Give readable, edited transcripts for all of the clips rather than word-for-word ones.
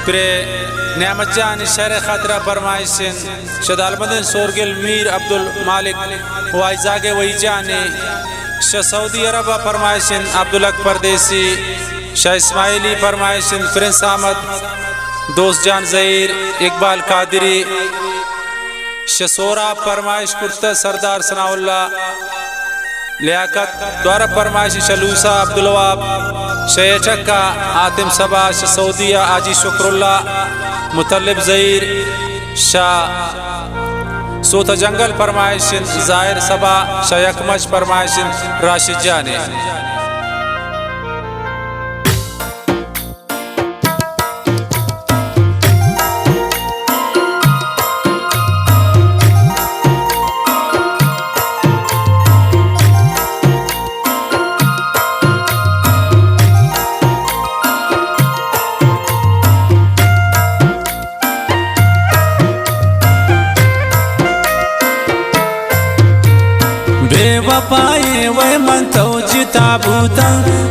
pre Neamat Jan Sher Khatra Parmaisin Shadalbandin Sorgil Mir Abdul Malik Waizage Waijane Shah Saudi Araba Parmaisin Abdulak Pardesi Shah Ismaili Parmaisin Prince Ahmad Dost Jan Zahir Iqbal Qadiri Shah Sora Parmaish Kurta Sardar Sanaullah Liaquat द्वारा फरमाइश शलूसा अब्दुल वहाब शे चक्का आतिम सबा सऊदिया आजी शुक्रुल्ला मुतल्लिब ज़हीर शाह सोता जंगल फरमाइश ज़ाहिर सबा शाह यकमश फरमाइश राशिद जाने बेवफाए वह मन तो जिताबूता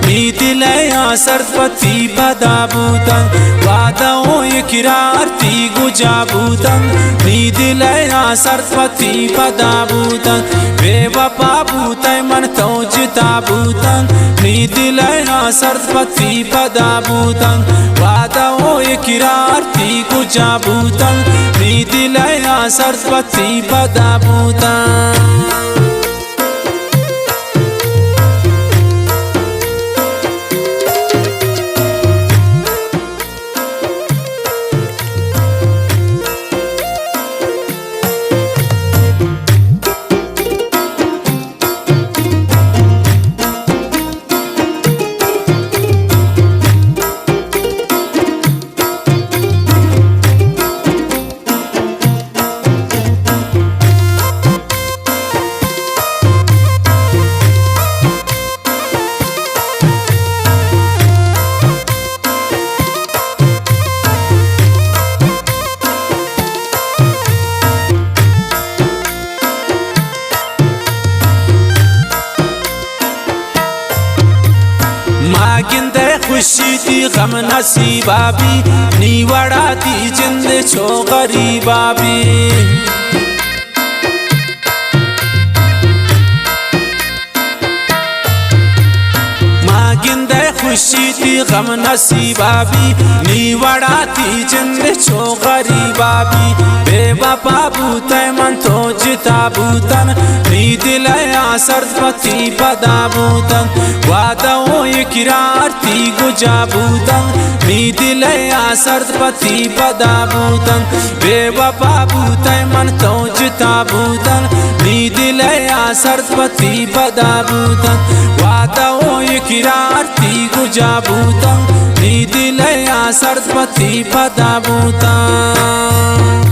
नीतिलया सरस्वती पदाबूता वादाओं इकरार ती गुजाबूता नीतिलया सरस्वती पदाबूता बेवफा बूता मन तो जिताबूता नीतिलया सरस्वती पदाबूता वादाओं इकरार ती गुजाबूता नीतिलया सरस्वती पदाबूता मागिंदे खुशी दी गम नसीबा भी नीवड़ा दी जिंद छो गरीबा भी मागिंदे खुशी दी गम नसीबा भी नीवड़ा दी जिंद छो गरीबा भी बेवफा बूते मन तो जिता बूतन नीदिलया सरस्वती पदा बूतन वादाओं इकरार ती गुजा बूतन नीदिलया सरस्वती पदा बूतन बेवफा बूते मन तो जिता बूतन नीदिलया सरस्वती पदा बूतन वादाओं इकरार ती गुजा बूतन नीदिलया सरस्वती पदा बूतन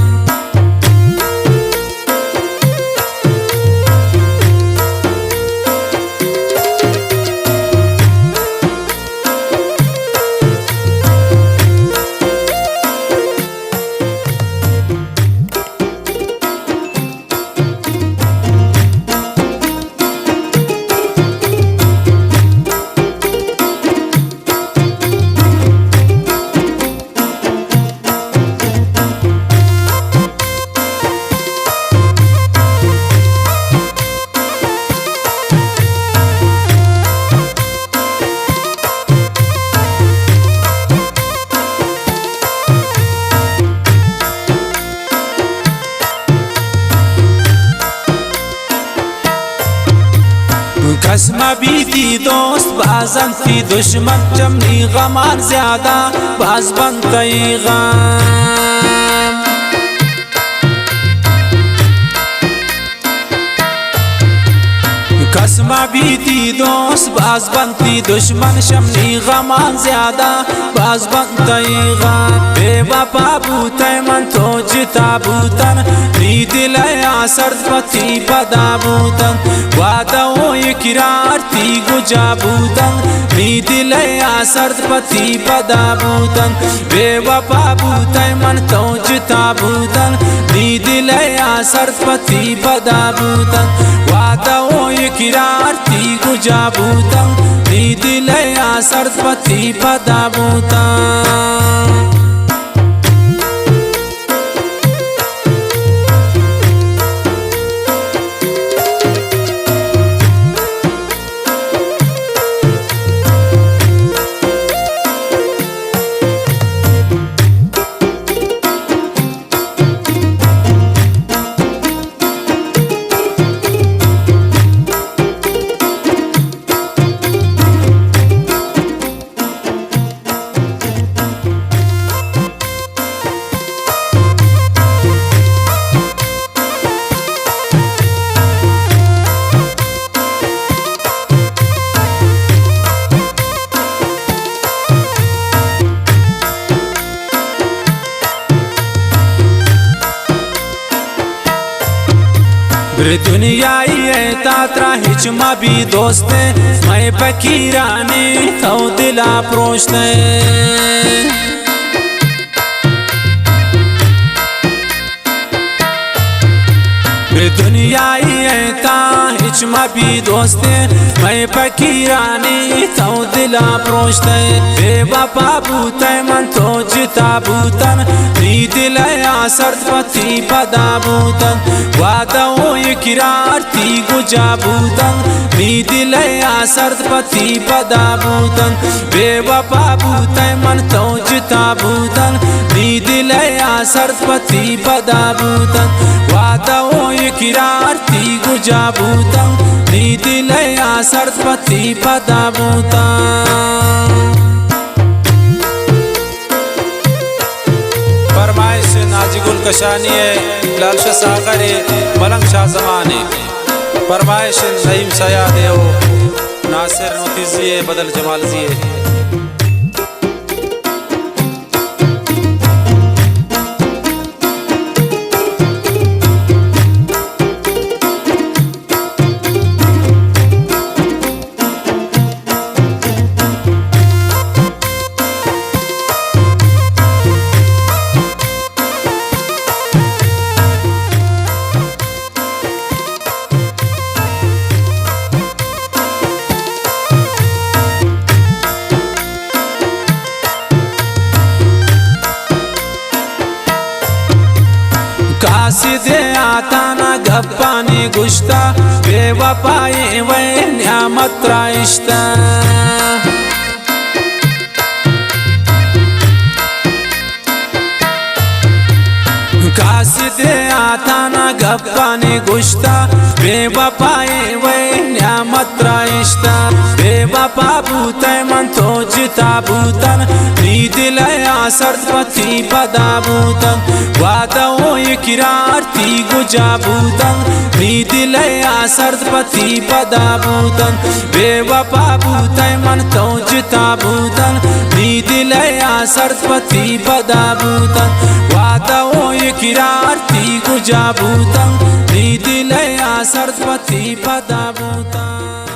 कसमा भी थी दोस्त बाजन थी दुश्मन जमनी गमान ज्यादा बाज बनतई गम कसमा भी थी दोस्त बाज बनती दुश्मन शमनी गमान ज्यादा बाज बनतई गम बेवफा बूते मन तो जिता बूतन नीदिलया सरस्वती पदा बूतन वादाओं इकरार ती गुजा बूतन नीदिलया सरस्वती पदा बूतन बेवफा बूते मन तो जिता बूतन नीदिलया सरस्वती पदा बूतन वादाओं इकरार ती गुजा बूतन नीदिलया सरस्वती पदा बूतन रे दुनियाई तात्रा हिच मबी दोस्ते मैं फकीरानी तो दिला प्रोशते रे दुनियाई हिच मबी दोस्ते मैं फकीरानी तो दिला प्रोशते बेवफा बूते मन तो जिता बूतन नी दिल आसर्त पति पदा बूतन वादा ओ इकरार ती गुजा बूतन नी दिल आसर्त पति पदा बूतन बेवफा बूते मन तो जिता बूतन नी दिल आसर्त पति पदा बूतन वादा ओ इकरार ती गुजा बूतन नी दिल आसर्त पति पदा बूतन फरमाइश नाजिगुल कशानी है लालशा सागरे मलंग शाह जमाने फरमाइश नईम सयाद है नासिर नतीजिए बदल जमाल जिए कासिदे आता ना गप्पानी गुश्ता बेवफाई वे न्यामत राइश्ता कासिदे आता ना गप्पानी गुश्ता बेवफाई वे न्यामत राइश्ता बेवफा बूते मन तो जिता बूतन नी दिल आसर्त पति पदा बूतन वादा ओ इकरार ती गुजा बूतन नी दिल आसर्त पति पदा बूतन बेवफा बूते मन तो जिता बूतन नी दिल आसर्त पति पदा बूतन वादा ओ इकरार ती गुजा बूतन नी दिल आसर्त पति पदा बूतन।